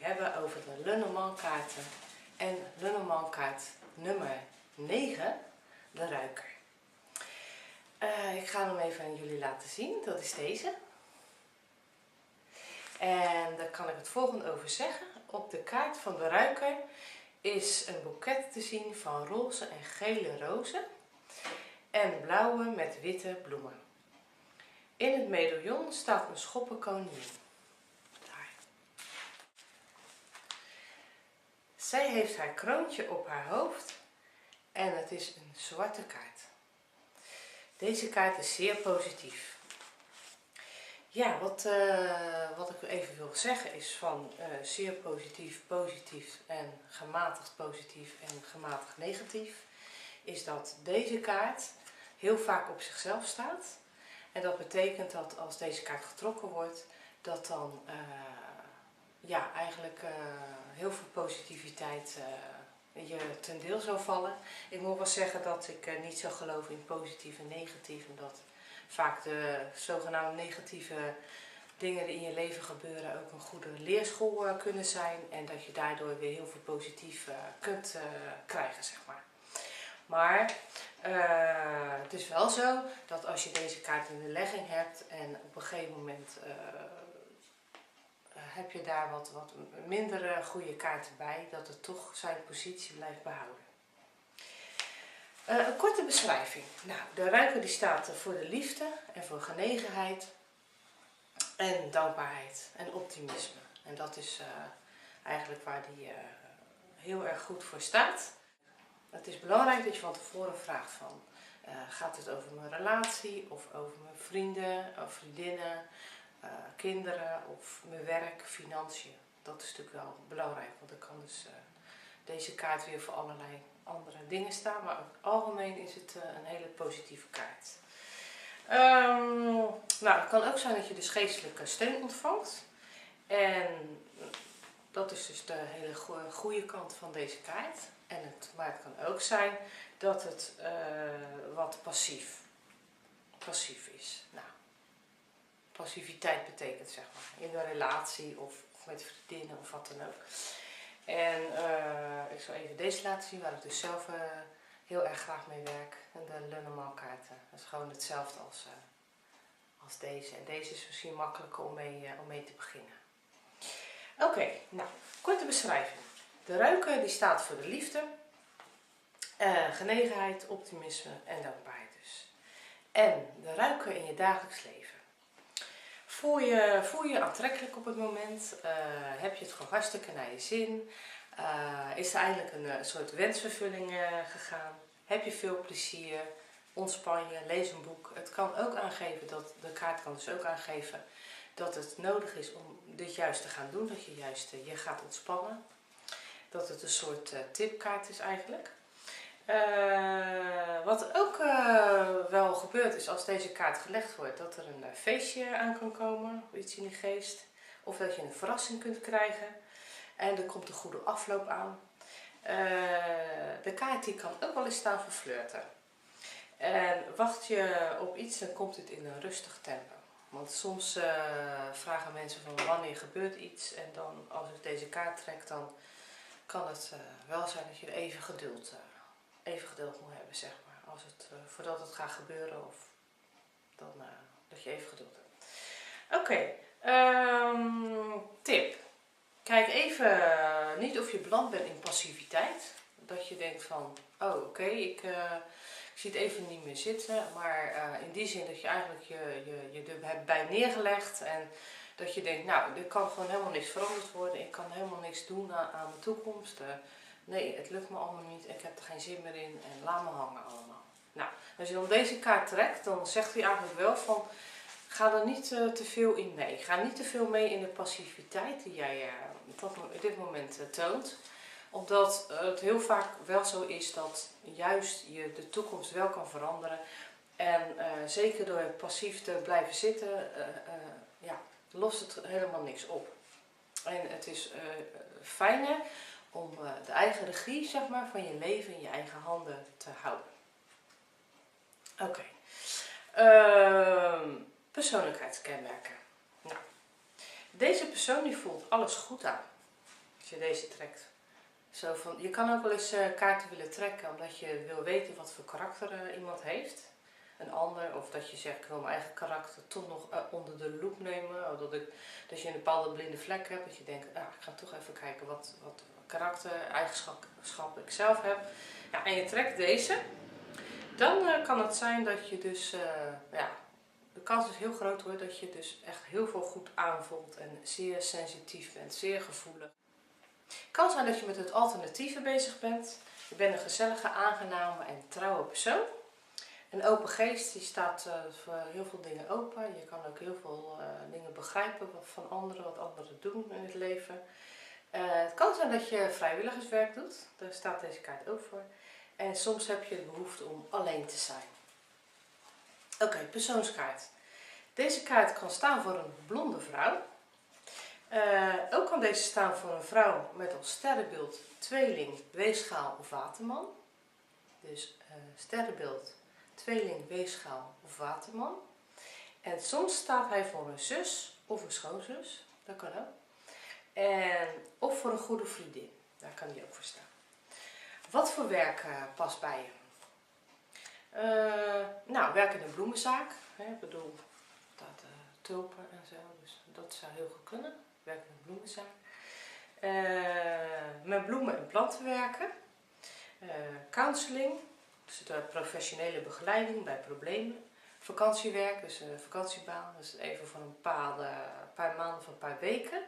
hebben over de Lenormand kaarten en Lenormand kaart nummer 9, de ruiker. Ik ga hem even aan jullie laten zien, dat is deze. En daar kan ik het volgende over zeggen. Op de kaart van de ruiker is een boeket te zien van roze en gele rozen en blauwe met witte bloemen. In het medaillon staat een schoppenkoningin. Daar. Zij heeft haar kroontje op haar hoofd en het is een zwarte kaart. Deze kaart is zeer positief. Ja, wat ik even wil zeggen is van zeer positief, positief en gematigd positief en gematigd negatief. Is dat deze kaart heel vaak op zichzelf staat. En dat betekent dat als deze kaart getrokken wordt, dat dan ja, eigenlijk heel veel positiviteit je ten deel zou vallen. Ik moet wel zeggen dat ik niet zo geloof in positief en negatief. Omdat vaak de zogenaamde negatieve dingen die in je leven gebeuren ook een goede leerschool kunnen zijn. En dat je daardoor weer heel veel positief kunt krijgen, zeg maar. Maar het is wel zo dat als je deze kaart in de legging hebt en op een gegeven moment heb je daar wat minder goede kaarten bij, dat het toch zijn positie blijft behouden. Een korte beschrijving. Nou, de ruiker die staat voor de liefde en voor genegenheid en dankbaarheid en optimisme. En dat is eigenlijk waar die heel erg goed voor staat. Het is belangrijk dat je van tevoren vraagt van, gaat het over mijn relatie of over mijn vrienden of vriendinnen, kinderen of mijn werk, financiën. Dat is natuurlijk wel belangrijk, want dan kan dus deze kaart weer voor allerlei andere dingen staan. Maar over het algemeen is het een hele positieve kaart. Nou, het kan ook zijn dat je dus geestelijke steun ontvangt. En dat is dus de hele goede kant van deze kaart. Maar het kan ook zijn dat het wat passief is. Nou, passiviteit betekent zeg maar in een relatie of met vriendinnen of wat dan ook. En ik zal even deze laten zien waar ik dus zelf heel erg graag mee werk. En de Lenormand kaarten. Dat is gewoon hetzelfde als deze. En deze is misschien makkelijker om mee te beginnen. Oké, nou, korte beschrijving. De ruiker die staat voor de liefde, genegenheid, optimisme en dankbaarheid dus. En de ruiker in je dagelijks leven. Voel je aantrekkelijk op het moment? Heb je het gewoon hartstikke naar je zin? Is er eindelijk een soort wensvervulling gegaan? Heb je veel plezier? Ontspan je? Lees een boek. Het kan ook aangeven, de kaart kan dus ook aangeven dat het nodig is om dit juist te gaan doen. Dat je juist je gaat ontspannen. Dat het een soort tipkaart is eigenlijk. Wat ook wel gebeurt is als deze kaart gelegd wordt, dat er een feestje aan kan komen, of iets in de geest. Of dat je een verrassing kunt krijgen. En er komt een goede afloop aan. De kaart die kan ook wel eens staan voor flirten. En wacht je op iets, dan komt het in een rustig tempo. Want soms vragen mensen van wanneer gebeurt iets. En dan als ik deze kaart trek, dan kan het wel zijn dat je even geduld moet hebben, zeg maar. Voordat het gaat gebeuren of dan dat je even geduld hebt. Oké, tip. Kijk even niet of je beland bent in passiviteit. Dat je denkt van, oh oké, ik zie het even niet meer zitten. Maar in die zin dat je eigenlijk je er hebt bij neergelegd. En dat je denkt, nou, er kan gewoon helemaal niks veranderd worden. Ik kan helemaal niks doen aan de toekomst. Nee, het lukt me allemaal niet. Ik heb er geen zin meer in. En laat me hangen allemaal. Nou, als je dan deze kaart trekt, dan zegt hij eigenlijk wel van, ga er niet te veel in mee. Ga niet te veel mee in de passiviteit die jij op dit moment toont. Omdat het heel vaak wel zo is dat juist je de toekomst wel kan veranderen. En zeker door passief te blijven zitten, ja, lost het helemaal niks op. En het is fijner om de eigen regie, zeg maar, van je leven in je eigen handen te houden. Oké. Persoonlijkheidskenmerken. Nou, deze persoon die voelt alles goed aan. Als je deze trekt. Zo van, je kan ook wel eens kaarten willen trekken omdat je wil weten wat voor karakter iemand heeft. Een ander, of dat je zegt ik wil mijn eigen karakter toch nog onder de loep nemen. Of dat je een bepaalde blinde vlek hebt. Dat je denkt, ik ga toch even kijken wat karakter-eigenschappen ik zelf heb. Ja, en je trekt deze. Dan kan het zijn dat je dus, de kans is heel groot hoor, dat je dus echt heel veel goed aanvoelt en zeer sensitief bent, zeer gevoelig. Het kan zijn dat je met het alternatieve bezig bent. Je bent een gezellige, aangename en trouwe persoon. Een open geest die staat voor heel veel dingen open. Je kan ook heel veel dingen begrijpen van anderen, wat anderen doen in het leven. Het kan zijn dat je vrijwilligerswerk doet. Daar staat deze kaart ook voor. En soms heb je de behoefte om alleen te zijn. Oké, persoonskaart. Deze kaart kan staan voor een blonde vrouw. Ook kan deze staan voor een vrouw met als sterrenbeeld tweeling, weegschaal of waterman. Dus sterrenbeeld, tweeling, weegschaal of waterman. En soms staat hij voor een zus of een schoonzus. Dat kan ook. Of voor een goede vriendin. Daar kan die ook voor staan. Wat voor werk past bij je? Nou, werk in een bloemenzaak. Ik bedoel, dat tulpen en zo. Dus dat zou heel goed kunnen. Werk in een bloemenzaak. Met bloemen en planten werken. Counseling. Dus de professionele begeleiding bij problemen. Vakantiewerk, dus een vakantiebaan. Dus even voor een paar maanden of een paar weken.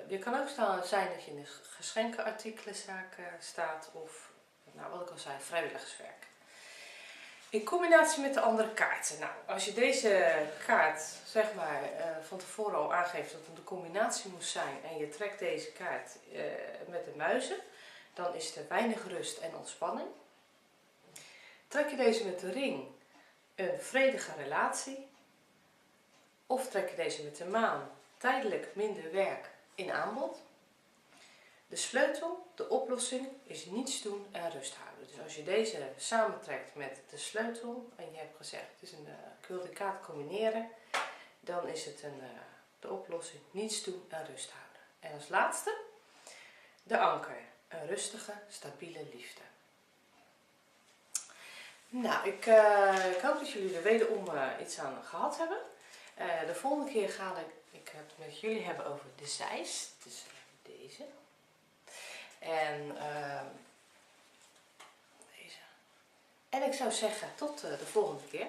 Je kan ook zijn dat je in de geschenkenartikelenzaak staat. Of, nou, wat ik al zei, vrijwilligerswerk. In combinatie met de andere kaarten. Nou, als je deze kaart zeg maar van tevoren al aangeeft dat het een combinatie moest zijn en je trekt deze kaart met de muizen, dan is er weinig rust en ontspanning. Trek je deze met de ring, een vredige relatie. Of trek je deze met de maan, tijdelijk minder werk in aanbod. De sleutel, de oplossing, is niets doen en rust houden. Dus als je deze samentrekt met de sleutel en je hebt gezegd, ik wil de kaart combineren, dan is het de oplossing niets doen en rust houden. En als laatste, de anker, een rustige, stabiele liefde. Nou, ik hoop dat jullie er wederom iets aan gehad hebben. De volgende keer ga ik het met jullie hebben over de zeis, dus deze. En deze. En ik zou zeggen tot de volgende keer.